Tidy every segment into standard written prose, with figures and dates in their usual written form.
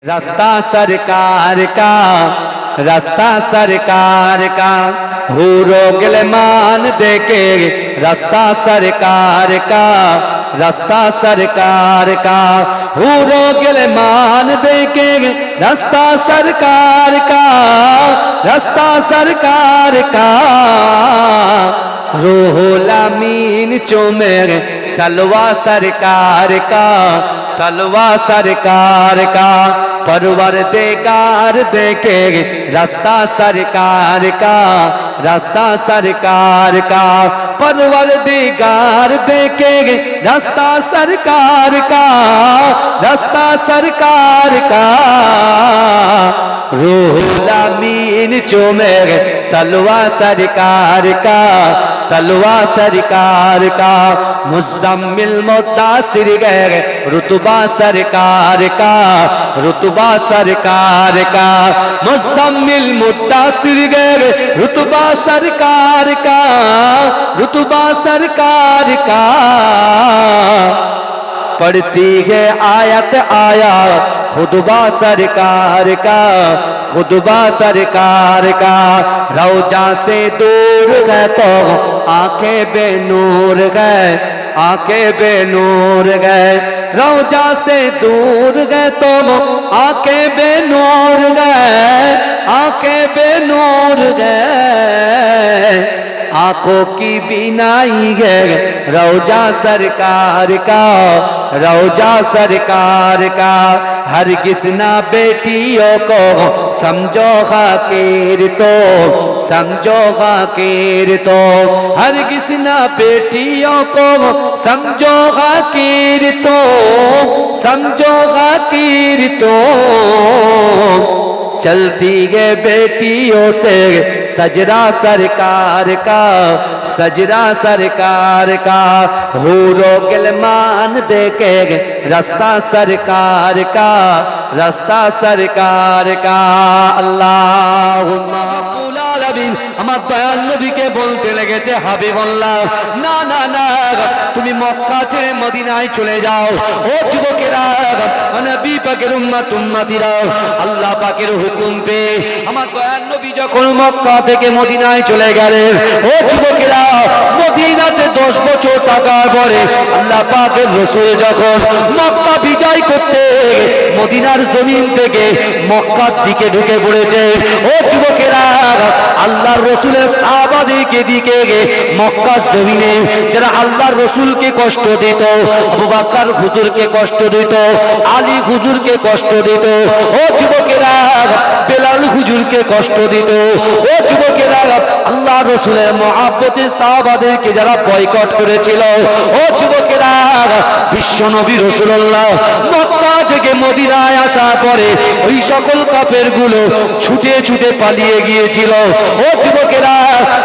रास्ता सरकार का हूरो गिलमान देके रास्ता सरकार का हूरो गिलमान देके रास्ता सरकार का रूहुल अमीन चूमे तलवा सरकार का परवरदिगार देखे रास्ता सरकार का परवरदिगार देखे रास्ता सरकार का रूहुल अमीन चूमे तलवा सरकार का मुज़म्मिल मुद्दासिर गए रुतबा सरकार का मुज़म्मिल मुद्दासिर गए रुतबा सरकार का पढ़ती है आयत खुतबा सरकार का रौजा से दूर है तो आंखें बेनूर गए रौजा से दूर गए तो आंखें बेनूर गए आंखों की बीनाई है रौजा सरकार का हरगिज़ ना बेटियों को समझो खाकिर तो हरगिज़ ना बेटियों को समझो खाकिर तो चलती है बेटियों से सजरा सरकार का हूरो गिलमान देके रास्ता सरकार का अल्लाहुम्मा আমার দয়াল নবীকে বলতে লেগেছে হাবিবুল্লাহ না না না তুমি মক্কা ছেড়ে মদিনায় চলে যাও ও যুবকেরা নবী পাকের উম্মতিরা আল্লাহ পাকের হুকুম পেয়ে আমার দয়াল নবী যখন মক্কা থেকে মদিনায় চলে গেলেন ও যুবকেরা মদিনাতে 10 বছর থাকার পরে আল্লাহ পাকের রাসূল যখন মক্কা বিজয় করতে মদিনার জমিন থেকে মক্কার দিকে ঢুকে পড়েছে ও যুবকেরা আল্লাহর রাসূলের সাহাবাদেরকে দিকে মক্কার জমিনে যারা আল্লাহর রাসূলকে কষ্ট দিত আবু বকর হুজুরকে কষ্ট দিত আলী হুজুরকে কষ্ট দিত ও যুবকেরা বেলাল হুজুরকে কষ্ট দিত ও যুবকেরা আল্লাহর রাসূলের মহব্বতে সাহাবাদেরকে যারা বয়কট করেছিল ও যুবকেরা বিশ্বনবী রাসূলুল্লাহ মক্কা থেকে মদিনায় আসার পরে ওই সকল কাফেরগুলো ছুটে ছুটে পালিয়ে গিয়েছিল ও যুবকেরা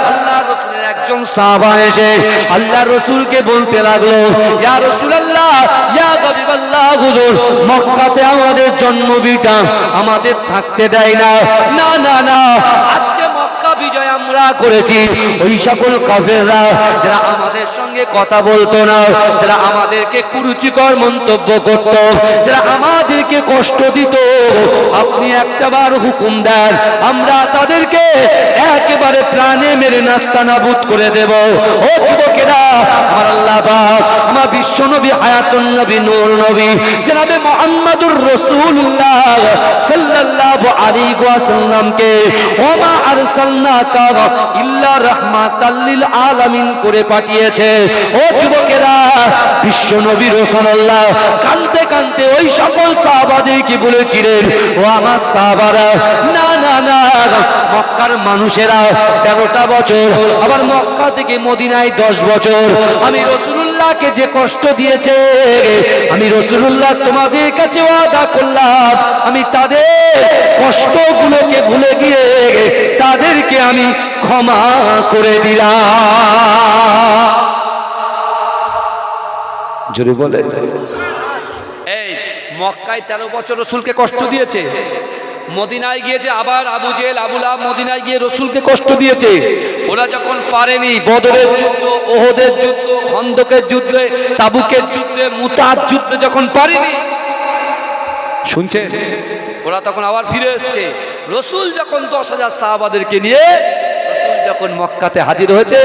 আল্লাহর রাসূলের একজন সাহাবা এসে আল্লাহর রাসূলকে বলতে লাগলো ইয়া রাসূলুল্লাহ ইয়া হাবিবাল্লাহ হুজুর মক্কাতে আমাদের জন্মভিটা আমাদের থাকতে দেয় না না না না আজকে মক্কা বিজয় আমরা করেছি ওই সকল কাফেররা যারা আমাদের সঙ্গে কথা বলতো না যারা আমাদেরকে কুরুচিকর মন্তব্য করত যারা আমাদেরকে কষ্ট দিত আপনি একটাবার হুকুম দেন আমরা তাদেরকে একেবারে প্রাণে মেরে নাস্তানাবুদ করে দেব ও যুবকেরা আমার আল্লাহ পাক আমার বিশ্ব নবী হায়াতুন নবী নূর নবী জনাবে মুহাম্মদুর রাসূলুল্লাহ সাল্লাল্লাহু আলাইহি ওয়াসাল্লামকে ওমা আরসালনাকা ইল্লা রাহমাতাল লিল আলামিন করে পাঠিয়েছে ও যুবকেরা বিশ্ব নবী রাসূলুল্লাহ কাঁদতে কাঁদতে ওই সকল সাহাবাদেরকে বলেছিলেন ও আমার সাহাবারা না না না মক্কার মানুষেরা 13টা বছর আবার মক্কা থেকে মদিনায় 10 বছর আমি রাসূলুল্লাহকে যে কষ্ট দিয়েছে আমি রাসূলুল্লাহ তোমাদের কাছে ওয়াদা করলাম আমি তাদের কষ্টগুলোকে ভুলে গিয়ে তাদেরকে আমি ক্ষমা করে দিলাম জোরে বলে এই মক্কায় 13 বছর রাসূলকে কষ্ট দিয়েছে মদিনায় গিয়েছে আবার আবু জেহেল আবু লাহাব মদিনায় গিয়ে রাসূলকে কষ্ট দিয়েছে ওরা যখন পারেনি বদরের যুদ্ধ ওহদের যুদ্ধ খন্দকের যুদ্ধে তাবুকের যুদ্ধে মুতার যুদ্ধে যখন পারেনি শুনছেন? ওরা তখন আবার ফিরে এসছে। রসুল যখন 10,000 সাহাবাদেরকে নিয়ে রসুল যখন মক্কাতে হাজির হয়েছে,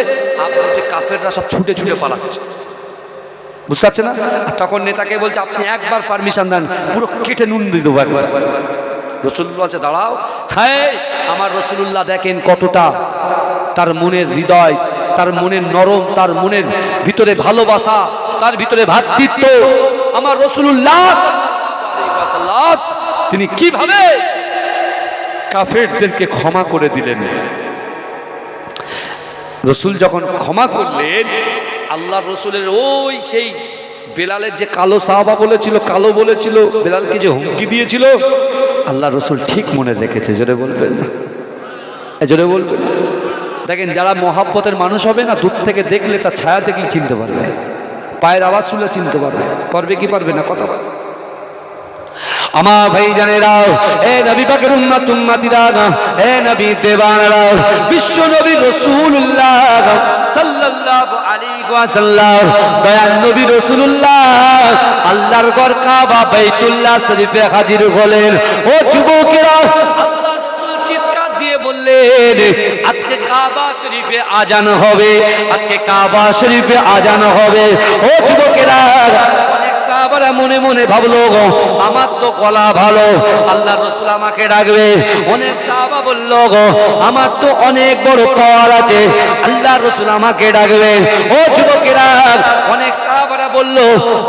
আপনার কাফেররা সব ছুটে ছুটে পালাচ্ছে, বুঝতে পারছে না? তখন নেতাকে বলছে আপনি একবার পারমিশন দেন, পুরো কেটে নুন দিয়ে দেবো একবার। রসুল বলছে দাঁড়াও। হ্যাঁ, আমার রসুল্লাহ দেখেন কতটা তার মনের হৃদয়, তার মনের নরম, তার মনের ভিতরে ভালোবাসা, তার ভিতরে ভ্রাতৃত্ব। আমার রসুল্লাহ তিনি কিভাবে কাফেরদেরকে ক্ষমা করে দিলেন। রসুল যখন ক্ষমা করলেন, আল্লাহ রসুলের ওই সেই বেলালের যে কালো সাহাবা বলেছিল, কালো বলেছিল, বেলালকে যে হুমকি দিয়েছিল, আল্লাহ রসুল ঠিক মনে রেখেছে। জোরে বলবেন না? জোরে বলবেন। দেখেন, যারা মহাব্বতের মানুষ হবে না, দূর থেকে দেখলে তার ছায়া দেখলে চিনতে পারবে, পায়ের আওয়াজ শুনলে চিনতে পারবে। পারবে কি পারবে না? কথা আমার ভাই জানেরাও, এ নবী পাকের উম্মত উম্মতিরা, এ নবী দেবানরা, বিশ্ব নবী রাসূলুল্লাহ সাল্লাল্লাহু আলাইহি ওয়াসাল্লাম, দয়াল নবী রাসূলুল্লাহ আল্লাহর ঘর কাবা বাইতুল্লাহ শরীফে হাজির হলেন। ও যুবকেরা, আল্লাহর রাসূল চিৎকার দিয়ে বললেন আজকে কাবা শরীফে আজান হবে, আজকে কাবা শরীফে আজান হবে। ও যুবকেরা, সাহাবারা মনে মনে ভাবলো আমার তো গলা ভালো, আল্লাহ রসুল আমাকে ডাকবে। অনেক সাহাবা বলল আমার তো অনেক বড় পাওয়ার আছে, আল্লাহ রসুল আমাকে ডাকবে। ও যুবকেরা, অনেক সাহাবারা বলল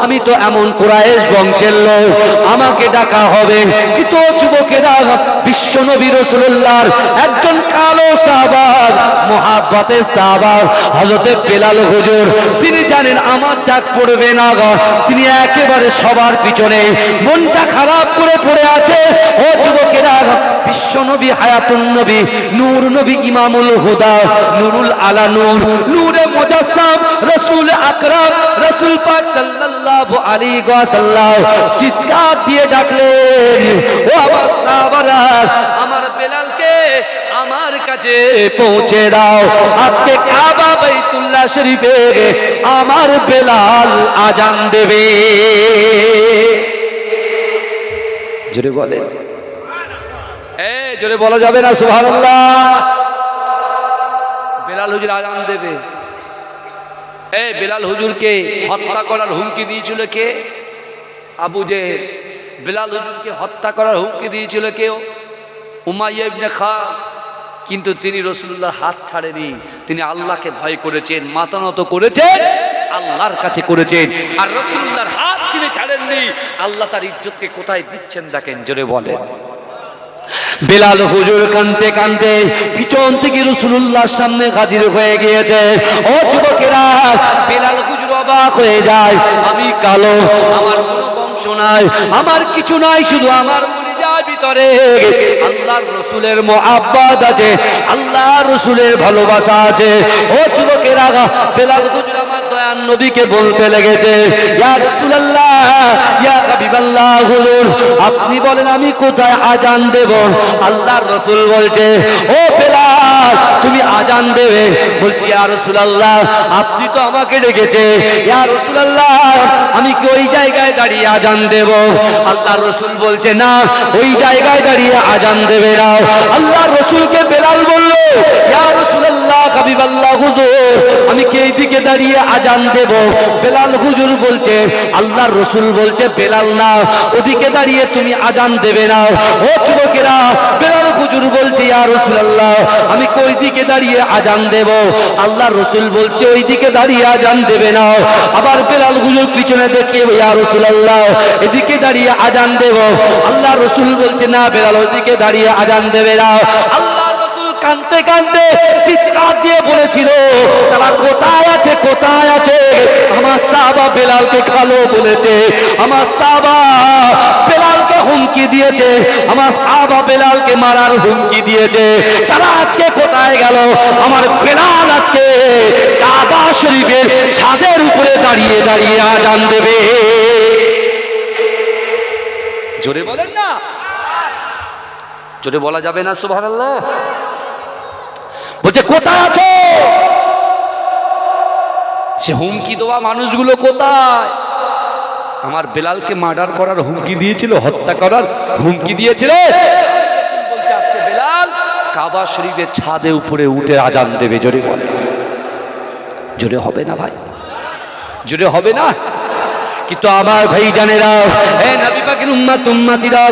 আমি তো এমন কুরাইশ বংশের লোক, আমাকে ডাকা হবে। কিন্তু যুবকেরা, বিশ্ব নবী রাসূলুল্লাহর একজন কালো সাহাবা, মুহাব্বতের সাহাবা হযরত বেলাল হুজুর, তিনি জানেন আমার ডাক পড়বে না, তিনি একেবারে সবার পিছনে মনটা খারাপ করে পড়ে আছে। ও যুবকেরা, বিশ্ব নবী হায়াতুন নবী, নূর নবী, ইমামুল হুদা, নুরুল আলা নূর, নূরে মুজাসসাম, রাসূল আকরাম, রাসূল পাক সাল্লাল্লাহু আলাইহি ওয়াসাল্লাম চিৎকার দিয়ে ডাকলেন ও আমার সাহাবারা, আমার বেলালকে আমার কাছে পৌঁছে দাও। আজকে কাবা বাইতুল্লাহ শরীফে আমার বেলাল আজান দেবে। জোরে বলে, জোরে বলা যাবে না সুবহানাল্লাহ? বেলাল হুজুর আজান দেবে। বেলাল হুজুরকে হত্যা করার হুমকি দিয়েছিল কে? আবু জেহেল। বেলাল হুজুরকে হত্যা করার হুমকি দিয়েছিল কেউ? উমাইয়া ইবনে খালদ। কিন্তু তিনি রাসূলুল্লাহর হাত ছাড়েনি, তিনি আল্লাহকে ভয় করেছেন, মাথা নত করেছেন, আল্লাহর কাছে করেছেন। আর রাসূলুল্লাহর হাত তিনি ছাড়েননি। আল্লাহ তার ইজ্জতকে কোথায় দিচ্ছেন দেখেন, জোরে বলেন। বেলাল হুজুর কাঁদতে কাঁদতে পিছন থেকে রাসূলুল্লাহর সামনে হাজির হয়ে গিয়েছে। ও যুবকেরা, বেলাল হুজুর অবাক হয়ে যায়, আমি কালো, আমার কোনো বংশ নাই, আমার কিছু নাই, শুধু আমার ভিতরে আল্লাহর রাসূলের মুহাব্বত আছে, আল্লাহর রাসূলের ভালোবাসা আছে। ও যুবকেরা, বেলাল হুজুর আমার দয়ার নবীকে বলতে লেগেছে, ইয়া রাসূলুল্লাহ, ইয়া হাবিবাল্লাহ হুজুর, আপনি বলেন আমি কোথায় আজান দেব? আল্লাহর রাসূল বলছে, ও বেলাল তুমি আজান দেবে। বলছি ইয়া রাসূলুল্লাহ, আপনি তো আমাকে ডেকেছে, ইয়া রাসূলুল্লাহ আমি কি ওই জায়গায় দাঁড়িয়ে আজান দেব? আল্লাহর রাসূল বলছে না, ওই জায়গায় দাঁড়িয়ে আজান দেবে না। আল্লাহর রাসূলকে বেলাল বলল, ইয়া রাসূলুল্লাহ হাবিবাল্লাহ হুজুর, আমি কি এই দিকে দাঁড়িয়ে আজান দেব? বেলাল হুজুর বলছে, আল্লাহর রাসূল বলছে বেলাল না, ওদিকে দাঁড়িয়ে তুমি আজান দেবে না। ও যুবকেরা, বেলাল হুজুর বলছে, ইয়া রাসূলুল্লাহ আমি কি ওই দিকে দাঁড়িয়ে আজান দেব? আল্লাহর রাসূল বলছে ওই দিকে দাঁড়িয়ে আজান দেবে না। আবার বেলাল হুজুর পিছনে দেখিয়ে, ইয়া রাসূলুল্লাহ এদিকে দাঁড়িয়ে আজান দেব। আল্লাহর রাসূল বলছে না, বেলাল ওইদিকে দাঁড়িয়ে আজান দেবে না। আল্লাহর রাসূল কাঁদতে কাঁদতে চিৎকার দিয়ে বলেছিল, তারা কোথায় আছে, কোথায় আছে? আমার সাহাবা বেলালকে কালো বলেছে, আমার সাহাবা বেলালকে হুমকি দিয়েছে, আমার সাহাবা বেলালকে মারার হুমকি দিয়েছে, তারা আজকে কোথায় গেল? আমার বেলাল আজকে কাবা শরীফের ছাদের উপরে দাঁড়িয়ে দাঁড়িয়ে আজান দেবে। জোরে বলেন না, জোরে বলা যাবে না সুবহানাল্লাহ? বলছে কোথায় আছো? সে হুমকি দেওয়া মানুষগুলো কোথায়? আমার বেলালকে মার্ডার করার হুমকি দিয়েছিল, হত্যা করার হুমকি দিয়েছিল। বলছে আজকে বেলাল কাবা শরীফের ছাদে উপরে উঠে আজান দেবে। জোরে বলে, জোরে হবে না ভাই? জোরে হবে না? কিন্তু আমার ভাই জানেরা, হে নবী পাকের উম্মত উম্মতিরা,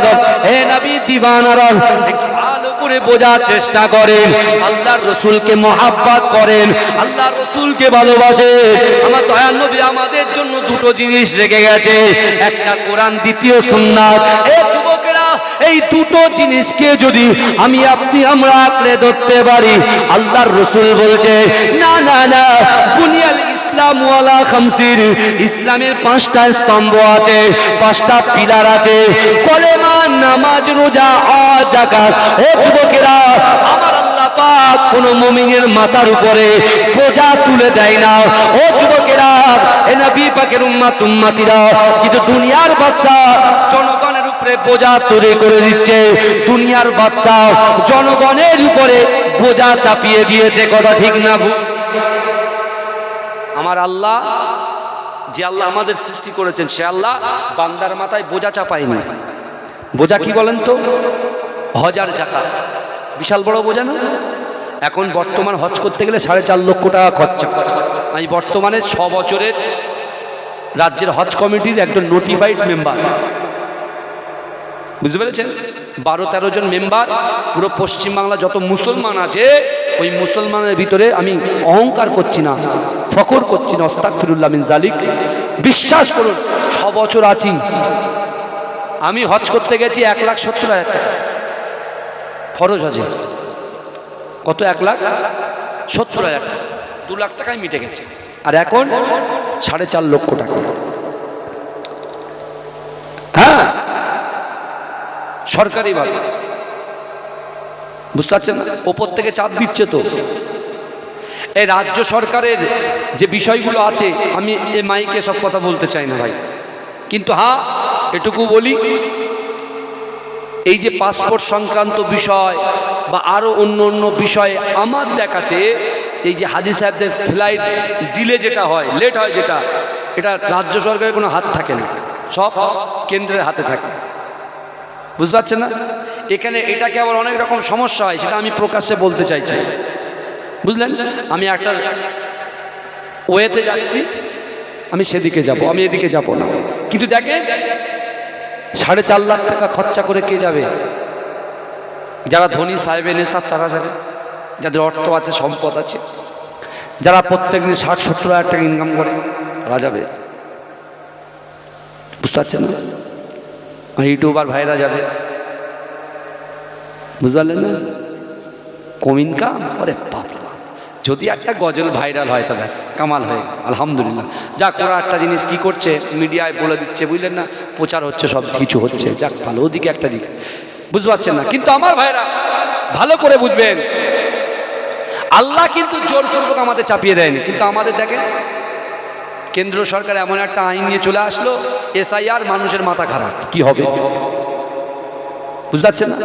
হে নবী দিওয়ানারা, একটু ভালো করে বোঝার চেষ্টা করেন। আল্লাহর রাসূলকে মহব্বত করেন, আল্লাহর রাসূলকে ভালোবাসেন। আমার দয়ার নবী আমাদের জন্য দুটো জিনিস রেখে গেছে, একটা কোরআন, দ্বিতীয় সুন্নাত। এই যুবকেরা, এই দুটো জিনিসকে যদি আমি আপনি আমরা আঁকড়ে ধরতে পারি, আল্লাহর রাসূল বলছে না না না, বুনিয়াল ইসলাম ওয়ালা খামসিন, ইসলামের 5টা স্তম্ভ আছে, 5টা পিলার আছে, কলেমা, নামাজ, রোজা, হজ, যাকাত। ও যুবকেরা, আমার আল্লাহ পাক কোন মুমিনের মাথার উপরে বোঝা তুলে দেয় না। ও যুবকেরা, এ নবী পাকের উম্মত উম্মতিরা, কিন্তু দুনিয়ার বাদশা জনগণের উপরে বোঝা তৈরি করে দিচ্ছে। দুনিয়ার বাদশা জনগণের উপরে বোঝা চাপিয়ে দিয়েছে। কথা ঠিক না? আমার আল্লাহ, যে আল্লাহ আমাদের সৃষ্টি করেছেন, সে আল্লাহ বান্দার মাথায় বোঝা চাপায়নি। বোঝা কি বলেন তো? হজ আর যাকাত, বিশাল বড় বোঝা না? এখন বর্তমান হজ করতে গেলে 4.5 লক্ষ টাকা খরচা। আমি বর্তমানে 6 বছরের রাজ্যের হজ কমিটির একজন নোটিফাইড মেম্বার, বুঝতে পেরেছেন? 12-13 জন মেম্বার, পুরো পশ্চিমবাংলা যত মুসলমান আছে, ওই মুসলমানের ভিতরে আমি অহংকার করছি না, ফখর করছি না, আস্তাগফিরুল্লাহ মিন জালিক। বিশ্বাস করুন, 6 বছর আছি। আমি হজ করতে গেছি 1,70,000 টাকা ফরজ হজে। কত? 1,70,000 টাকা। 2 লাখ টাকায় মিটে গেছে। আর এখন 4.5 লক্ষ টাকা। হ্যাঁ, সরকারি ভাবে, বুঝতে পারছেন না? ওপর থেকে চাপ দিচ্ছে। তো এই রাজ্য সরকারের যে বিষয়গুলো আছে, আমি এ মাইকে সব কথা বলতে চাই না ভাই, কিন্তু হ্যাঁ এটুকু বলি, এই যে পাসপোর্ট সংক্রান্ত বিষয় বা আরো অন্য অন্য বিষয়ে আমার দেখাতে, এই যে হাজী সাহেবদের ফ্লাইট ডিলে যেটা হয়, লেট হয় যেটা, এটা রাজ্য সরকারের কোনো হাত থাকে না, সব কেন্দ্রের হাতে থাকে। বুঝতে পারছেন না? এখানে এটাকে আবার অনেক রকম সমস্যা হয়, সেটা আমি প্রকাশ্যে বলতে চাইছি, বুঝলেন? আমি একটা ওয়েতে যাচ্ছি, আমি সেদিকে যাব, আমি এদিকে যাব না, কিন্তু দেখেন 4.5 লাখ টাকা খরচা করে কে যাবে? যারা ধনী সাহেবের নেশাব তারা যাবে, যাদের অর্থ আছে, সম্পদ আছে, যারা প্রত্যেক দিন 60-70 হাজার টাকা ইনকাম করে, তারা যাবে। বুঝতে পারছেন না? ইউটিউবার ভাইরা যাবে, বুঝতে পারলেন না? কম ইনকাম, আরে বাপ, যদি একটা গজল ভাইরাল হয় তো ব্যাস কামাল হয়ে, আলহামদুলিল্লাহ। যা করা একটা জিনিস কি করছে, মিডিয়ায় বলে দিচ্ছে, বুঝলেন না? প্রচার হচ্ছে, সব কিছু হচ্ছে, যাক ভালো, ওদিকে একটা দিক, বুঝতে পারছেন না? কিন্তু আমার ভাইরা ভালো করে বুঝবেন, আল্লাহ কিন্তু জোরপূর্বক আমাদের চাপিয়ে দেয়নি। কিন্তু আমাদের দেখেন, কেন্দ্র সরকার এমন একটা আইন নিয়ে চলে আসলো, SIR, মানুষের মাথা খারাপ, কি হবে? বুঝতে পারছেন না?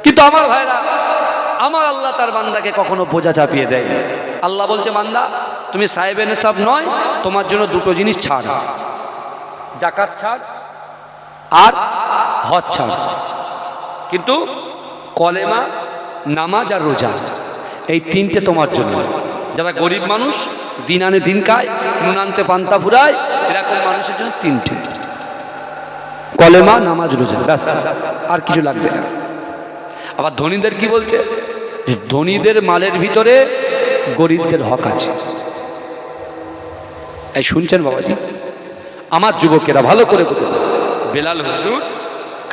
কিন্তু আমার ভাইরা, আমার আল্লাহ তার বান্দাকে কখনো বোঝা চাপিয়ে দেয় না। আল্লাহ বলছে, বান্দা তুমি সাহেবে নেশাব নয়, তোমার জন্য দুটো জিনিস ছাড়, যাকাত ছাড় আর হজ ছাড়, কিন্তু কলেমা, নামাজ আর রোজা, এই 3টে তোমার জন্য। যারা গরিব মানুষ, দিন আনে দিন খায়, নুন আনতে পান্তা ফুরায়, এরকম মানুষের জন্য 3টে, কলেমা, নামাজ, রোজা, ব্যাস, আর কিছু লাগবে না। আবার ধনীদের কি বলছে? ধনীদের মালের ভিতরে গরিবদের হক আছে। এই শুনছেন বাবাজি? আমার যুবকেরা ভালো করে বলুন, বেলাল হুজুর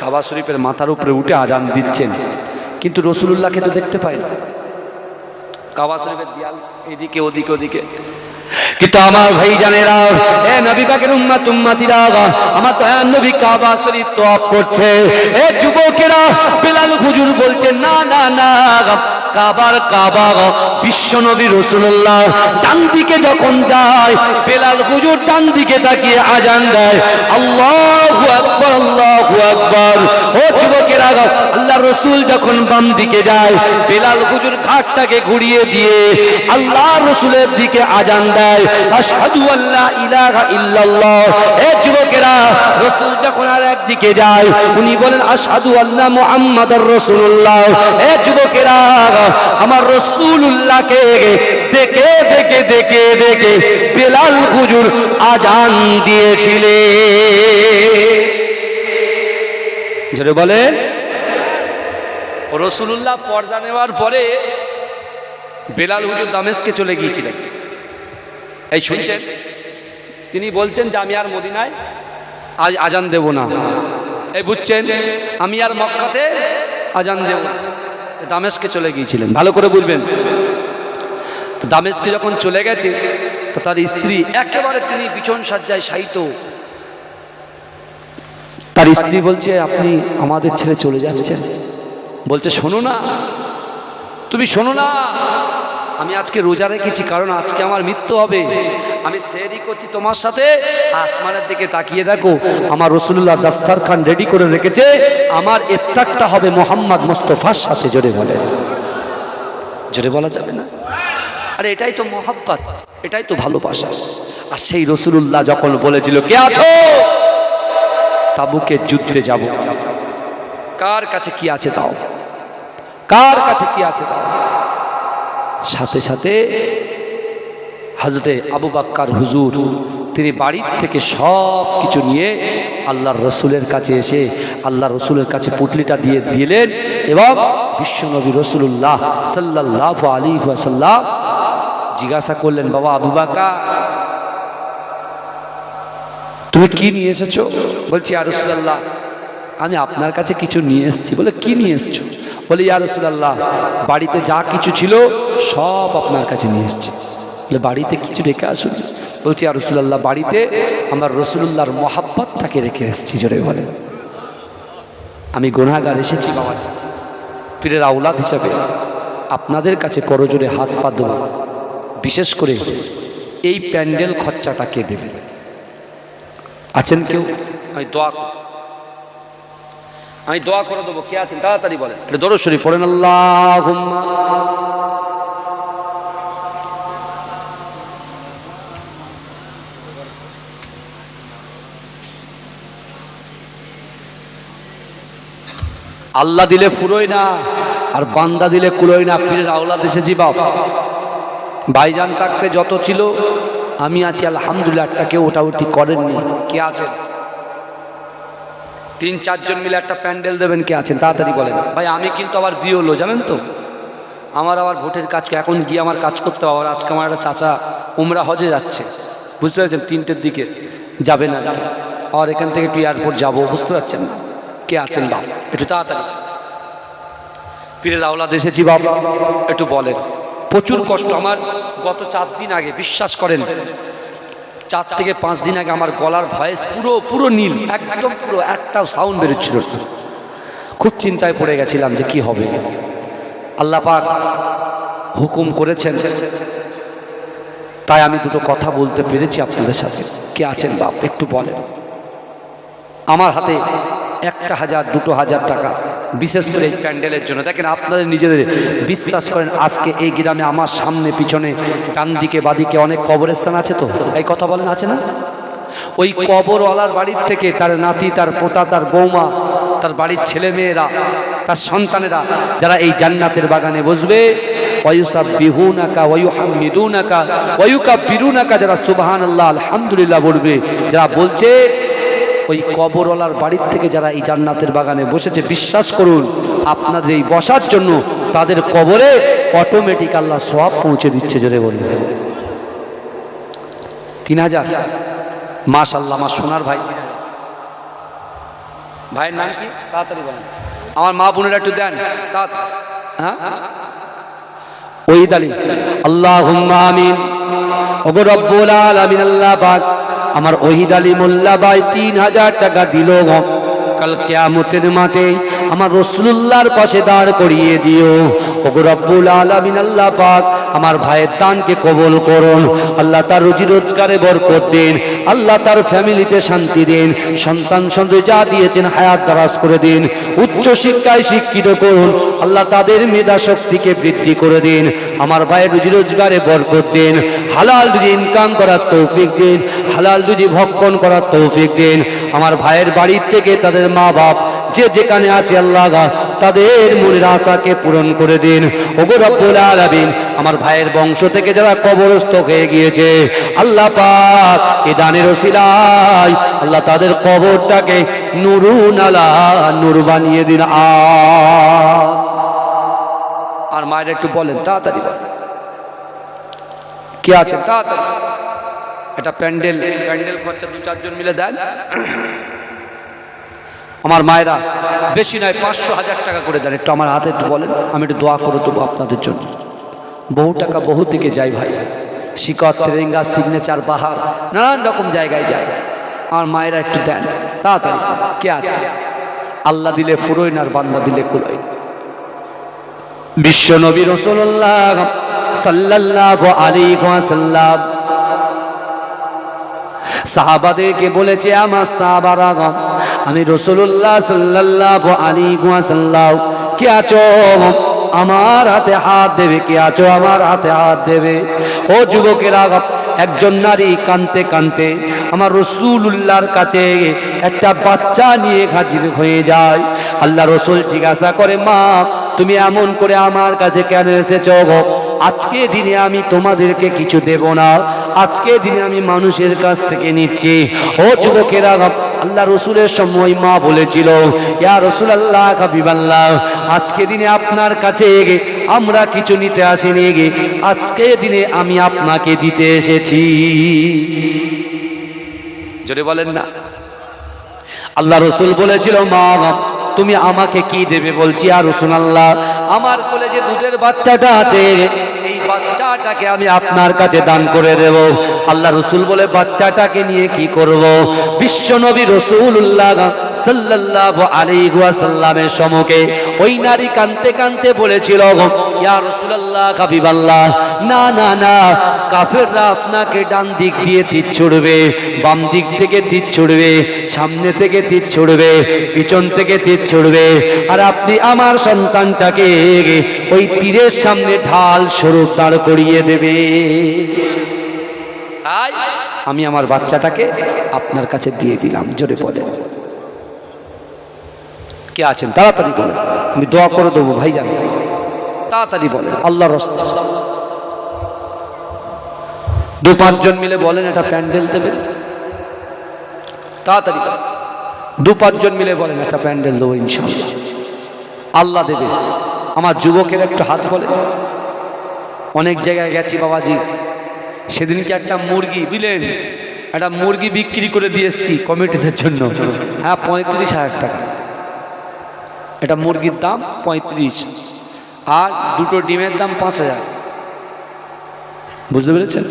কাবা শরীফের মাথার উপরে উঠে আজান দিচ্ছেন, কিন্তু রসুলুল্লাহকে তো দেখতে পাই না। কাবা শরীফের দেয়াল এদিকে ওদিকে ওদিকে, কিন্তু আমার ভাই জানেরা, এ নবী পাকের উম্মত উম্মতিরা, আমার দয়ার নবী কাবা শরীফ তওয়াফ করছে। এ যুবকেরা, বেলাল হুজুর বলছে না না না, কাবার কাবা বিশ্ব নবী রাসূলুল্লাহ ডান দিকে যখন যায়, বেলাল হুজুর ডান দিকে তাকিয়ে আজান দেয়, আল্লাহু আকবার, আল্লাহু আকবার। ও যুবকেরা, যুবকেরা, আল্লাহ রসুল যখন বাম দিকে যায়, বেলাল হুজুর ঘাটটাকে ঘুরিয়ে দিয়ে আল্লাহ রসুলের দিকে আজান দেয়, আশহাদু আল্লা ইলাহা ইল্লাল্লাহ। এ যুবকেরা, রসুল যখন আর একদিকে যায়, উনি বলেন আশহাদু আন্না মুহাম্মাদুর রাসূলুল্লাহ। এ যুবকেরা, আমার রাসূলুল্লাহকে দেখে দেখে দেখে দেখে বেলাল হুজুর আজান দিয়েছিলেন। জোরে বলেন। রাসূলুল্লাহ পর্দা নেওয়ার পরে বেলাল হুজুর দামেস্কে চলে গিয়েছিলেন। এই শুনছেন, তিনি বলছেন যে আমি আর মদিনায় আজ আজান দেব না। এই বুঝছেন, আমি আর মক্কাতে আজান দেব না। দামেস্কে চলে গিয়েছিলেন, ভালো করে বুঝবেন। দামেস্কে যখন চলে গেছে, তো তার স্ত্রী একেবারে, তিনি বিছন সজ্জায় শায়িত। তার স্ত্রী বলছে আপনি আমাদের ছেড়ে চলে যাচ্ছেন। বলছে শোনো না, তুমি শোনো না, আমি আজকে রোজা রেখেছি, কারণ আজকে আমার মৃত্যু হবে। আমি সেহরি করছি তোমার সাথে, আসমানের দিকে তাকিয়ে দেখো, আমার রাসূলুল্লাহ দাস্তারখান রেডি করে রেখেছে, আমার ইফতারটা হবে মোহাম্মদ মুস্তাফার সাথে। জোরে বলেন। জোরে বলা যাবে না? আরে এটাই তো মহব্বত, এটাই তো ভালোবাসা। আর সেই রাসূলুল্লাহ যখন বলেছিল কে আছো, তাবুকের যুদ্ধে যাব, কার কাছে কি আছে দাও, কার কাছে কি আছে দাও। সাথে সাথে হযরতে আবু বকর হুজুর, তিনি বাড়ির থেকে সব কিছু নিয়ে আল্লাহর রসুলের কাছে এসে আল্লাহর রসুলের কাছে পুটলিটা দিয়ে দিলেন, এবং বিশ্বনবী রাসূলুল্লাহ সাল্লাল্লাহু আলাইহি ওয়াসাল্লাম জিজ্ঞাসা করলেন, বাবা আবু বকর, তুমি কি নিয়ে এসেছো? বলছি ইয়া রাসূলুল্লাহ, আমি আপনার কাছে কিছু নিয়ে এসেছি। বলে কি নিয়ে এসেছো? বলে ইয়া রাসূলুল্লাহ, বাড়িতে যা কিছু ছিল সব আপনার কাছে নিয়ে এসেছি। বলে বাড়িতে কিছু রেখে আসুন? বলছি ইয়া রাসূলুল্লাহ, বাড়িতে আমার রাসূলুল্লাহর মহব্বতটাকে রেখে এসেছি। জোরে বলেন। আমি গুনাহগার এসেছি বাবা, পীরের আওলাদ হিসাবে আপনাদের কাছে করজোড়ে হাত পা দেব, বিশেষ করে এই প্যান্ডেল খরচাটা কে দেবে? আছেন কেউ? আমি দোয়া করে দেবো। কে আছেন তাড়াতাড়ি বলেন। দরুদ শরীফ পড়েন। আল্লাহুম্মা আল্লাহ দিলে ফুরোয় না, আর বান্দা দিলে কুলোয় না। পীরের আওলাদ এসেছি বাবা, ভাইজান থাকতে যত ছিল আমি আছি আলহামদুলিল্লাহ, একটা কেউ ওটাউটি করেননি। কে আছেন? 3-4 জন মিলে একটা প্যান্ডেল দেবেন। কে আছেন তাড়াতাড়ি বলেন। ভাই আমি কিন্তু আবার বিয়ে হলো জানেন তো, আমার আবার ভোটের কাজ, এখন গিয়ে আমার কাজ করতে হবে। আজকে আমার একটা চাচা উমরা হজে যাচ্ছে, বুঝতে পারছেন, 3টের দিকে যাবে না, আর এখান থেকে একটু এয়ারপোর্ট যাবো, বুঝতে পারছেন না? কে আছেন বাপ একটু তাড়াতাড়ি? পীরের আওলাদ এসেছি বাবা, একটু বলেন। প্রচুর কষ্ট আমার। গত 4 দিন আগে, বিশ্বাস করেন, 4 থেকে 5 দিন আগে আমার গলার ভয়েস পুরো নীল, একদম পুরো, একটাও সাউন্ড বেরোচ্ছিল না। খুব চিন্তায় পড়ে গেছিলাম যে কি হবে। আল্লাহ পাক হুকুম করেছেন, তাই আমি দুটো কথা বলতে পেরেছি আপনাদের সাথে। কে আছেন বাপ একটু বলেন। আমার হাতে 1,000 2,000 টাকা, বিশেষ করে এই প্যান্ডেলের জন্য। দেখেন আপনাদের নিজেদের বিশ্বাস করেন, আজকে এই গ্রামে আমার সামনে পিছনে ডান দিকে বাদিকে অনেক কবরস্থান আছে, তো এই কথা বলেন আছে না? ওই কবরওয়ালার বাড়ির থেকে তার নাতি, তার পোতা, তার বৌমা, তার বাড়ির ছেলে মেয়েরা, তার সন্তানেরা যারা এই জান্নাতের বাগানে বসবে, ওয়ায়ুসাব্বিহুনাকা ওয়ায়ুহাম্মিদুনাকা ওয়ায়ুকাব্বিরুনাকা, যারা সুবহানাল্লাহ আলহামদুলিল্লাহ বলবে, যারা বলছে, ওই কবরওয়ালার বাড়ির থেকে যারা এই জান্নাতের বাগানে বসেছে, বিশ্বাস করুন আপনাদের এই বসার জন্য তাদের কবরে অটোমেটিক আল্লাহ সওয়াব পৌঁছে দিচ্ছে। জোরে বলুন 3000। মাশাআল্লাহ, আমার সোনার ভাই। ভাইয়ের নাম কি তাড়াতাড়ি বলেন। আমার মা বোনেরা একটু দেন তাড়াতাড়ি। হ্যাঁ, ওহিদ আলী। আল্লাহুম্মা আমিন। ওগো রব্বুল আলামিন, আল্লাহ পাক আমার ওহিদ আলী মোল্লা ভাই 3000 টাকা দিল, কাল কিয়ামতের মাঠে আমার রাসূলুল্লাহর পাশে দাঁড় করিয়ে দিও। ওগো রব্বুল আলামিন আল্লাহ পাক আমার ভাইয়ের দানকে কবুল করুন। আল্লাহ তার রুজি রোজগারে বরকত দিন, আল্লাহ তার ফ্যামিলিতে শান্তি দিন, সন্তান সন্ততি যা দিয়েছেন হায়াত দারাজ করে দিন, উচ্চ শিক্ষায় শিক্ষিত করুন, আল্লাহ তাদের মেধা শক্তিকে বৃদ্ধি করে দিন, আমার ভাইয়ের রুজি রোজগারে বরকত দিন, হালাল রুজি ইনকাম করার তৌফিক দিন, হালাল রুজি ভক্ষণ করার তৌফিক দিন। আমার ভাইয়ের বাড়ির থেকে তাদের মা বাপ যে যেখানে আছে আল্লাহ তাদের মনের আশাকে পূরণ করে দিন। ওগো রব্বুল আলামিন আমার ভাইয়ের বংশ থেকে যারা কবরস্থ হয়ে গিয়েছে আল্লাহ পাক এই দানের ওসিলায় আল্লাহ তাদের কবরটাকে নুরুন আলা নূর বানিয়ে দিন। আর মায়ের একটু বলেন, তাড়াতাড়ি বলেন কি আছে, তাড়াতাড়ি এটা প্যান্ডেল খরচা 2-4 জন মিলে দেন। আমার মায়েরা বেশি নয় 500-1000 টাকা করে দেন, একটু আমার হাতে একটু বলেন, আমি একটু দোয়া করে দেবো আপনাদের জন্য। বহু টাকা বহু দিকে যায় ভাই, শিকত তেরেঙ্গা সিগনেচার বাহার নানান রকম জায়গায় যায়। আমার মায়েরা একটু দেন তাড়াতাড়ি, কে আছে? আল্লাহ দিলে ফুরোয় আর বান্দা দিলে কুলোয়। বিশ্ব নবী রাসূলুল্লাহ সাল্লাল্লাহু আলাইহি ওয়াসাল্লাম সাহাবাদেরকে বলেছে, আমার সাহাবারা আমি রাসূলুল্লাহ সাল্লাল্লাহু আলাইহি ওয়াসাল্লাম কে আছো আমার হাতে হাত দেবে, কে আছো আমার হাতে হাত দেবে। ও যুবকেরা, একজন নারী কাঁদতে কাঁদতে আমার রাসূলুল্লাহর কাছে একটা বাচ্চা নিয়ে হাজির হয়ে যায়। আল্লাহ রাসূল জিজ্ঞাসা করে, মা তুমি এমন করে আমার কাছে কেন এসেছো গো? আজকে দিনে আমি তোমাদেরকে কিছু দেব না, আজকে দিনে আমি মানুষের কাছ থেকে নিচ্ছি। ও যুবকেরা, আল্লাহ রসুলের সময় মা বলেছিল, ইয়া রাসূলুল্লাহ হাবিবাল্লাহ আজকে দিনে আপনার কাছে আমরা কিছু নিতে আসিনি, আজকে দিনে আমি আপনাকে দিতে এসেছি। জোরে বলেন না। আল্লাহ রসুল বলেছিল, মা তুমি আমাকে কি দেবে? বলছি, আর রাসূলুল্লাহ আমার কোলে যে দুধের বাচ্চাটা আছে এই বাচ্চাটাকে আমি আপনার কাছে দান করে দেব। আল্লাহ রসুল বলে, বাচ্চাটাকে নিয়ে কি করব? বিশ্ব নবী রাসূলুল্লাহ সাল্লাল্লাহু আলাইহি ওয়াসাল্লামের সম্মুখে ওই নারী কাঁদতে কাঁদতে বলেছিল, ইয়া রাসূলুল্লাহ হাবিবাল্লাহ না না না, কাফেররা আপনাকে ডান দিক দিয়ে তীর ছুড়বে, বাম দিক থেকে তীর ছুড়বে, সামনে থেকে তীর ছুড়বে, পিছন থেকে তীর ছুড়বে, আর আপনি আমার সন্তানটাকে ওই তীরের সামনে ঢাল স্বরূপ দাঁড় করিয়ে দেবে। তাই আমি আমার বাচ্চাটাকে আপনার কাছে দিয়ে দিলাম। জোরে বলেন কে আছেন? তাড়াতাড়ি বলেন, আমি দোয়া করে দেবো ভাইজান, তাড়াতাড়ি বলেন। আল্লাহর রাস্তায় 2-5 জন মিলে বলেন একটা প্যান্ডেল দেবেন, তাড়াতাড়ি বলেন। 2-5 জন মিলে বলেন একটা প্যান্ডেল দেবো ইনশাআল্লাহ, আল্লাহ দেবে। আমার যুবকের একটু হাত বলে। অনেক জায়গায় গেছি বাবাজি, সেদিনকে একটা মুরগি বুঝলেন, একটা মুরগি বিক্রি করে দিয়ে এসছি কমিটিদের জন্য। হ্যাঁ 35,000 টাকা এটা মুরগির দাম 35, আর 2টো ডিমের দাম 5,000। বুঝতে পেরেছেন?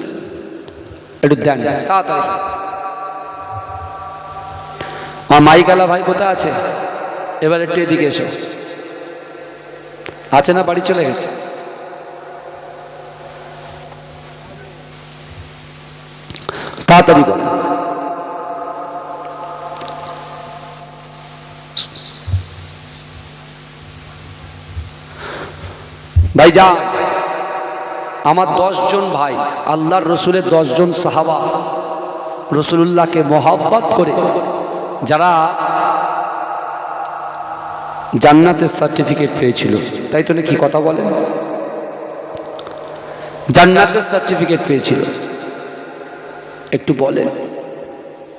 একটু দেন তাড়াতাড়ি। আমার মাইকালা ভাই কোথায় আছে? এবার একটু এদিকে এসো। আছে না বাড়ি চলে গেছে? তাড়াতাড়ি বলেন। ভাই যা, আমার 10 জন ভাই আল্লাহর রসুলের 10 জন সাহাবা রসুলুল্লাহকে মহব্বত করে যারা জান্নাতের সার্টিফিকেট পেয়েছিল, তাই তো নাকি কথা বলেন? জান্নাতের সার্টিফিকেট পেয়েছিল, একটু বলেন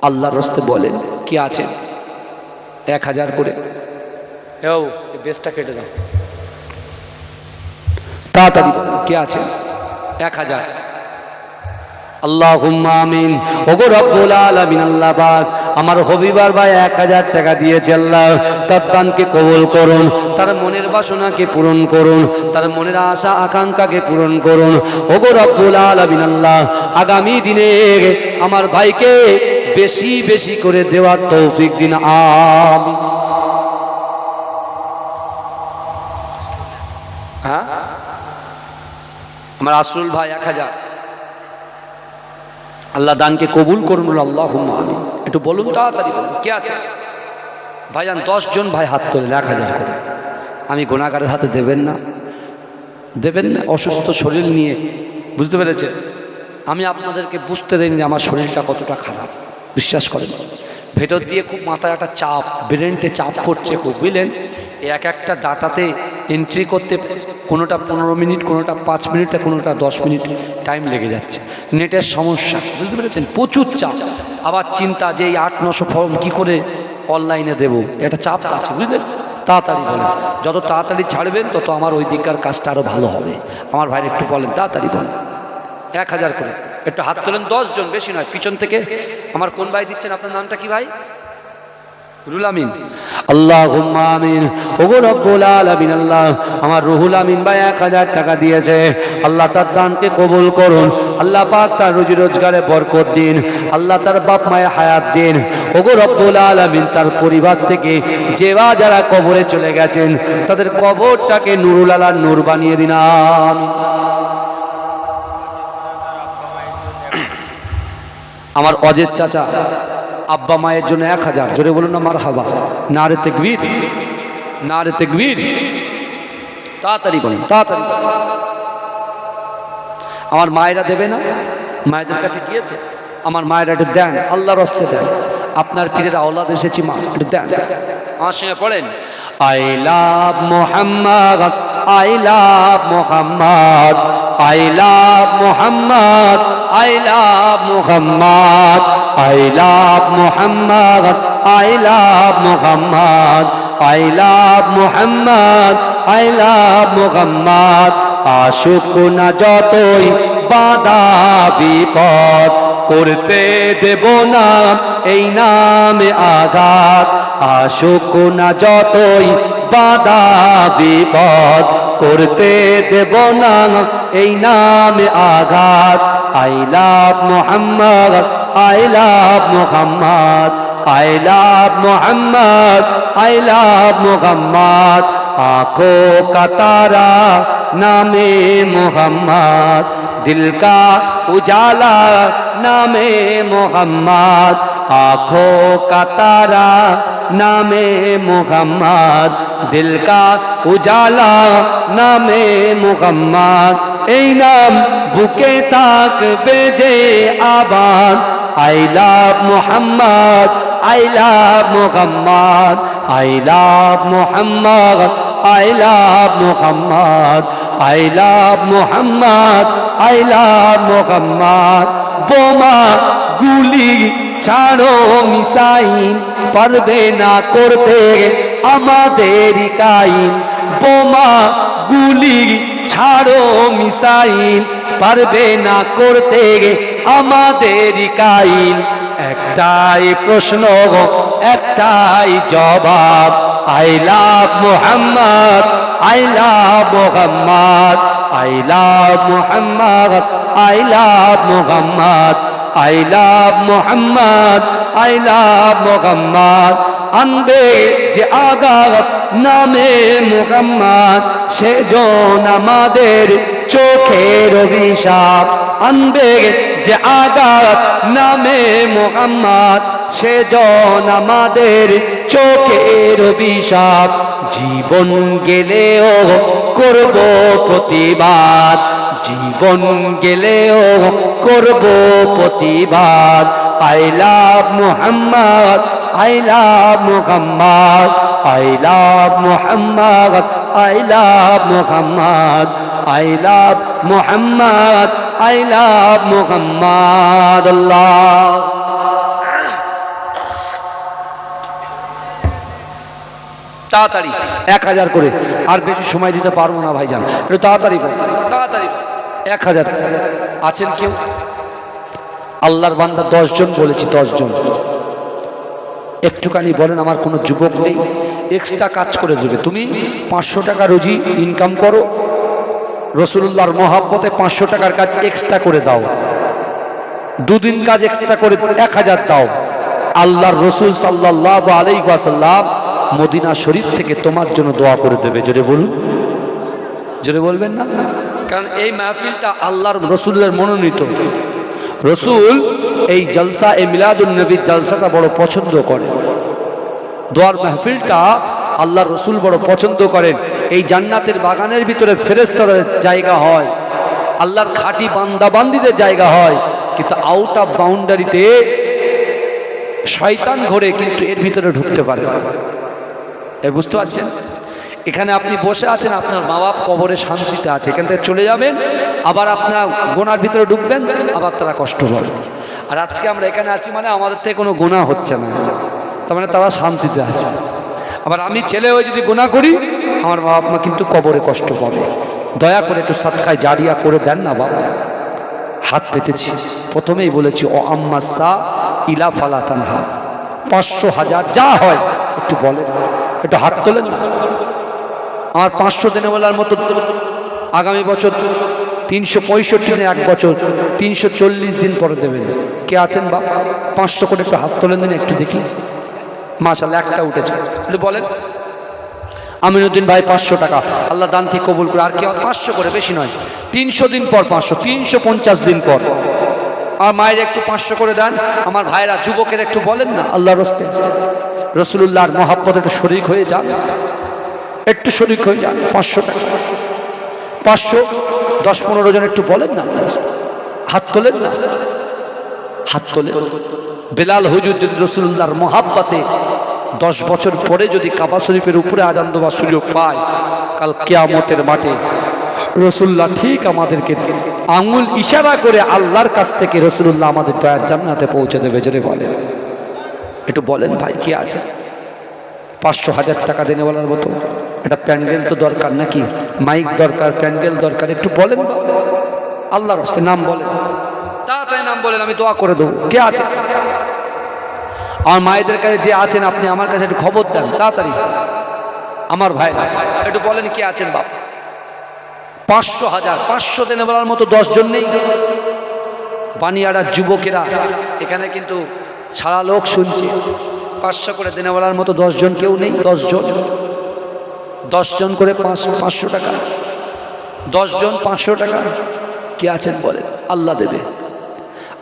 আল্লাহর রাস্তে বলেন কি আছে? 1000 করে এও বেশটা কেটে দাও, তাড়াতাড়ি বলেন কে আছে? 1000। আল্লাহুম্মা আমিন। ওগো রব্বুল আলামিন আল্লাহ পাক আমার হবিবার ভাই 1000 টাকা দিয়েছে, আল্লাহ তার দানকে কবুল করুন, তার মনের বাসনাকে পূরণ করুন, তার মনের আশা আকাঙ্ক্ষাকে পূরণ করুন। ওগো রব্বুল আলামিন আল্লাহ আগামী দিনে আমার ভাইকে বেশি বেশি করে দেওয়ার তৌফিক দিন। আমিন। হ্যাঁ, আমার আসরুল ভাই 1000। আল্লাহ দানকে কবুল করুন, আল্লাহুম্মা আমিন। একটু বলুন, তাড়াতাড়ি বলুন, কে আছে ভাইজান? 10 জন ভাই হাত তোলেন 1000 করে। আমি গুনাহগারের হাতে দেবেন না, দেবেন না। অসুস্থ শরীর নিয়ে, বুঝতে পেরেছেন? আমি আপনাদেরকে বুঝতে দেইনি যে আমার শরীরটা কতটা খারাপ। বিশ্বাস করেন, ভেতর দিয়ে খুব মাথায় একটা চাপ, ব্রেনটে চাপ পড়ছে খুব, বুঝলেন? এক একটা ডাটাতে এন্ট্রি করতে কোনোটা 15 মিনিট, কোনোটা 5 মিনিট, কোনোটা 10 মিনিট টাইম লেগে যাচ্ছে। নেটের সমস্যা, বুঝতে পেরেছেন? প্রচুর চাপ। আবার চিন্তা যে এই 800-900 ফর্ম কী করে অনলাইনে দেবো, এটা চাপ আছে, বুঝলেন? তাড়াতাড়ি বলেন, যত তাড়াতাড়ি ছাড়বেন তত আমার ওই দিককার কাজটা আরও ভালো হবে। আমার ভাইয়ের একটু বলেন, তাড়াতাড়ি বলেন। 1000 করে একটু হাত তোলেন, 10 জন, বেশি নয়। পিছন থেকে আমার কোন ভাই দিচ্ছেন? আপনার নামটা কি ভাই? রুহুল আমিন। আল্লাহুম্মা আমিন। ওগো রব্বুল আলামিন, আল্লাহ আমার রুহুল আমিন ভাই 1000 টাকা দিয়েছে, আল্লাহ তার দানকে কবুল করুন। আল্লাহ পাক তার রুজি রোজগারে বরকত দিন। আল্লাহ তার বাপ মায়ের হায়াত দিন। ওগো রব্বুল আলামিন, তার পরিবার থেকে যেবা যারা কবরে চলে গেছেন তাদের কবরটাকে নুরুল আলার নূর বানিয়ে দিন। আমিন। আমার অজের চাচা আব্বা মায়ের জন্য 1000, জোরে বলুন না মারহাবা। নারে তাকবীর, নারে তাকবীর। তাড়াতাড়ি বলুন, তাড়াতাড়ি। আমার মায়েরা দেবে না? মায়েদের কাছে গিয়েছে? আমার মায়েরা একটু দেন, আল্লাহর রাস্তায় দেন। আপনার পীরের আওলাদ এসেছি, মা একটু দেন। আমার সঙ্গে পড়েন, I love Muhammad, I love Muhammad, I love Muhammad, I love Muhammad, I love Muhammad, I love Muhammad, I love Muhammad, I love Muhammad. আশুক না যতই বাধা বিপদ, করতে দেব না এই নামে আঘাত। আশুক না যতই বাধা বিপদ, করতে দেব না এই নামে আঘাত। I love Muhammad, I love Muhammad, I love Muhammad, I love Muhammad. आँखों का तारा नामे मोहम्मद, दिल का उजाला नामे मोहम्मद। आँखों का तारा नामे मोहम्मद, दिल का उजाला नामे मोहम्मद। এই নাম বুকে থাকবে যে আবাদ। I love Muhammad, I love Muhammad, I love Muhammad, I love Muhammad, I love Muhammad, I love Muhammad. বোমা গুলি ছাড়ো মিসাইল, পারবে না করতে আমাদের কাইন। বোমা গুলি ছাড়ো মিসাইল, পারবে না করতে আমাদের কাইন। একটাই প্রশ্ন, একটাই জবাব, I love Muhammad, I love Muhammad, I love Muhammad, I love Muhammad, I love Muhammad, I love Muhammad. আনবে যে আঘাত নামে মুহাম্মদ, সেজন আমাদের চোখের অভিশাপ। আনবে যে আঘাত নামে মুহাম্মদ, সেজন আমাদের চোখের অভিশাপ। জীবন গেলেও করব প্রতিবাদ, জীবন গেলেও করব প্রতিবাদ। I love Muhammad, I love Muhammad, I love Muhammad, I love Muhammad, I love Muhammad, I love Muhammad. Allah তাড়াতাড়ি 1000 করে, আর বেশি সময় দিতে পারবো না ভাইজান, একটু তাড়াতাড়ি বল, তাড়াতাড়ি 1000 আছেন কেউ? আল্লাহর বান্দা 10 জন বলেছি, 10 জন। একটুখানি বলেন, আমার কোনো যুবক নেই এক্সট্রা কাজ করে দেবে। তুমি 500 টাকা রোজি ইনকাম করো, রসুল্লাহর মহাব্বতে 500 টাকার কাজ এক্সট্রা করে দাও, 2 দিন কাজ এক্সট্রা করে 1000 দাও। আল্লাহর রসুল সাল্লাল্লাহু আলাইহি ওয়াসাল্লাম মদিনা শরীফ থেকে তোমার জন্য দোয়া করে দেবে। জোরে বলুন, জোরে বলবেন না? কারণ এই মাহফিলটা আল্লাহর রসুলের মনোনীত। রসুল এই জলসা, এই মিলাদুন নবীর জলসাটা বড় পছন্দ করেন। দোয়ার মাহফিলটা আল্লাহর রসুল বড় পছন্দ করেন। এই জান্নাতের বাগানের ভিতরে ফেরেশতাদের জায়গা হয়, আল্লাহর খাঁটি বান্দাবান্দিদের জায়গা হয়, কিন্তু আউট অফ বাউন্ডারিতে শয়তান ঘোরে, কিন্তু এর ভিতরে ঢুকতে পারে না। বুঝতে পারছেন? এখানে আপনি বসে আছেন, আপনার মা বাপ কবরে শান্তিতে আছে, এখান থেকে চলে যাবেন, আবার আপনার গোনার ভিতরে ঢুকবেন, আবার তারা কষ্ট পাবে। আর আজকে আমরা এখানে আছি মানে আমাদের থেকে কোনো গুনাহ হচ্ছে না, তার মানে তারা শান্তিতে আছে। আবার আমি ছেলে হয়ে যদি গুনাহ করি, আমার মা বাপ মা কিন্তু কবরে কষ্ট পাবে। দয়া করে একটু সাদকায়ে জারিয়া করে দেন না বাবা। হাত পেতেছি, প্রথমেই বলেছি ও আম্মা সা ইলা ফালা তানহা, 500 1000 যা হয় একটু বলেন, একটু হাত তোলেন না। আমার 500 দিনওয়ালার মতো আগামী বছর 365 দিনে, এক বছর 340 দিন পরে দেবেন। কে আছেন বাপ? 500 করে একটু হাত তোলেন দিন, একটু দেখি। মাশাআল্লাহ, একটা উঠেছে, একটু বলেন। আমিনুদ্দিন ভাই 500 টাকা, আল্লাহ দান থেকে কবুল করে। আর কি? 500 করে, বেশি নয়। 300 দিন পর 500, 350 দিন পর। আর মায়ের একটু 500 করে দেন। আমার ভাইরা, যুবকের একটু বলেন না, আল্লাহর রাস্তায় রাসূলুল্লাহর মহব্বতে একটু শরীক হয়ে যান, একটু শরীক হয়ে যান। 500 টাকা, 500, 10-15 জন একটু বলেন না, আল্লাহর রাস্তায় হাত তোলেন না, হাত তোলেন। বেলাল হুজুর যদি রাসূলুল্লাহর মহব্বতে 10 বছর পরে যদি কাবা শরীফের উপরে আজান দেওয়ার সুযোগ পায়, কাল কিয়ামতের মাঠে রাসূলুল্লাহ ঠিক আমাদেরকে আঙ্গুল ইশারা করে আল্লাহর কাছ থেকে রাসূলুল্লাহ আমাদের দয়ার জান্নাতে পৌঁছে দেবে। জোরে বলেন, একটু বলেন ভাই, কি আছে? 500 1000 টাকা দেনেওয়ালার মতো এটা প্যান্ডেল তো দরকার নাকি? মাইক দরকার, প্যান্ডেল দরকার, একটু বলেন আল্লাহর রাস্তায় নাম বলেন, তাড়াতাড়ি নাম বলেন, আমি দোয়া করে দেবো। কে আছে? আমার মায়েদের কাছে যে আছেন, আপনি আমার কাছে একটু খবর দেন তাড়াতাড়ি। আমার ভাই একটু বলেন, কে আছেন বাপ? 500 1000, 500 দেনেওয়ালার মতো 10 জন নেই? বানিয়াড়ার যুবকেরা এখানে কিন্তু সারা লোক শুনছে। 500 করে দেনেওয়ালার মতো 10 জন কেউ নেই? 10 জন, 10 জন করে 500 টাকা, 10 জন 500 টাকা। কে আছেন বলেন? আল্লাহ দেবে,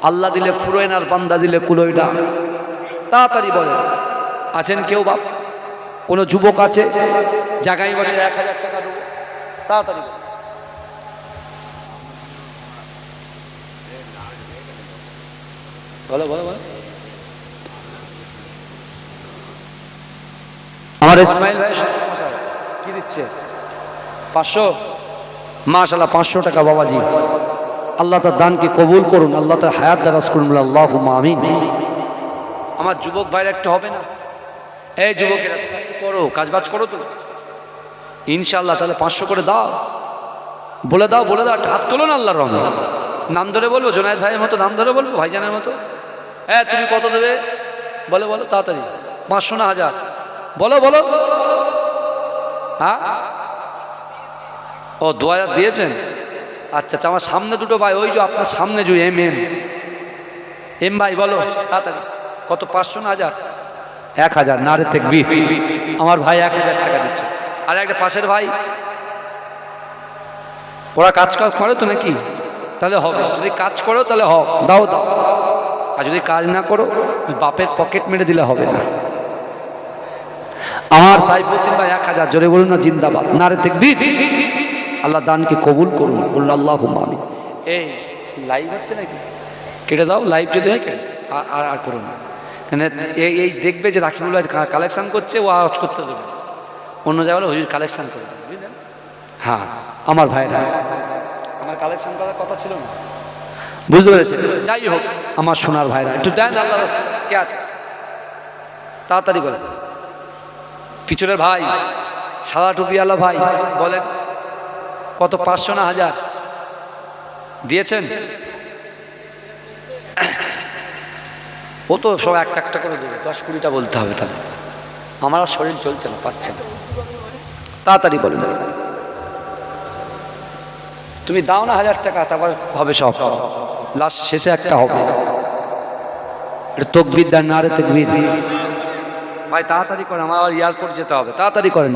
আল্লাহ দিলে ফুরোয় না, আর বান্দা দিলে কুলোয় না। তাড়াতাড়ি বলেন, আছেন কেউ বাপ? কোনো যুবক আছে জায়গায় বছর 1000 টাকা দেবো? তাড়াতাড়ি বলো, বলো, বলো। আমার ইসমাইল ভাই কি দিচ্ছে? 500, মাশাআল্লাহ, 500 টাকা বাবাজি। আল্লাহ তার দানকে কবুল করুন, আল্লাহ তার হায়াত দারাজ করুন, আল্লাহুম্মা আমিন। আমার যুবক ভাইরা একটু হবে না? এই যুবকেরা করো, কাজবাজ করো তো ইনশাআল্লাহ। তাহলে 500 করে দাও, বলে দাও, বলে দাও, হাত তোলো না আল্লাহর রহমে। নাম ধরে বলবো, জোনায়েদ ভাইয়ের মতো নাম ধরে বলবো, ভাইজানের মতো। হ্যাঁ, তুমি কত দেবে? বলো, বলো তাড়াতাড়ি। 500 না 1000? বলো, বলো। হ্যাঁ, ও 2000 দিয়েছেন? আচ্ছা আচ্ছা, আমার সামনে দুটো ভাই, ওই যে আপনার সামনে যে এম ভাই, বলো তাড়াতাড়ি। কত? 500 না 1000? 1000। নারে তাকবীর। আমার ভাই 1000 টাকা দিচ্ছে। আর একটা পাশের ভাই, ওরা কাজ করে তো নাকি? তাহলে হবে। যদি কাজ করো তাহলে দাও দাও, আর যদি কাজ না করো বাপের পকেট মেরে দিলে হবে না। আমার সাইফুদ্দিন ভাই 1000। জোরে বলুন না জিন্দাবাদ, নারে তাকবীর। আল্লাহ দানকে কবুল করুন, বলুন আল্লাহুম্মা আমিন। এই লাইভ হচ্ছে নাকি? কেটে দাও, লাইভ যদি হয় কেটে আর করুন। মানে এই দেখবে যে রাকিবুল ভাই কালেকশন করছে, ও আওয়াজ করতে দেবে, অন্য জায়গায় হুজুর কালেকশন করে দেবে, বুঝলেন? হ্যাঁ, আমার ভাইরা, আমার কালেকশন করার কথা ছিল না, বুঝতে পেরেছে? যাই হোক, আমার সোনার ভাইরা একটু দেন আল্লাহ রাস্তায়। কে আছে? তাড়াতাড়ি বলেন। পিছনের ভাই, সাদা টুপিওয়ালা ভাই, বলেন কত? 500 না 1000 দিয়েছেন? ও তো সব একটা একটা করে দেবে, 10-20টা বলতে হবে, তাহলে আমার শরীর চলছে না, পাচ্ছে না। তাড়াতাড়ি বলেন। তুমি দাও না 1000 টাকা, তারপর হবে সব, লাস্ট শেষে একটা হবে। তকবীর দেন, নারে তাকবীর। ভাই তাড়াতাড়ি করেন, আমার এয়ারপোর্ট যেতে হবে, তাড়াতাড়ি করেন।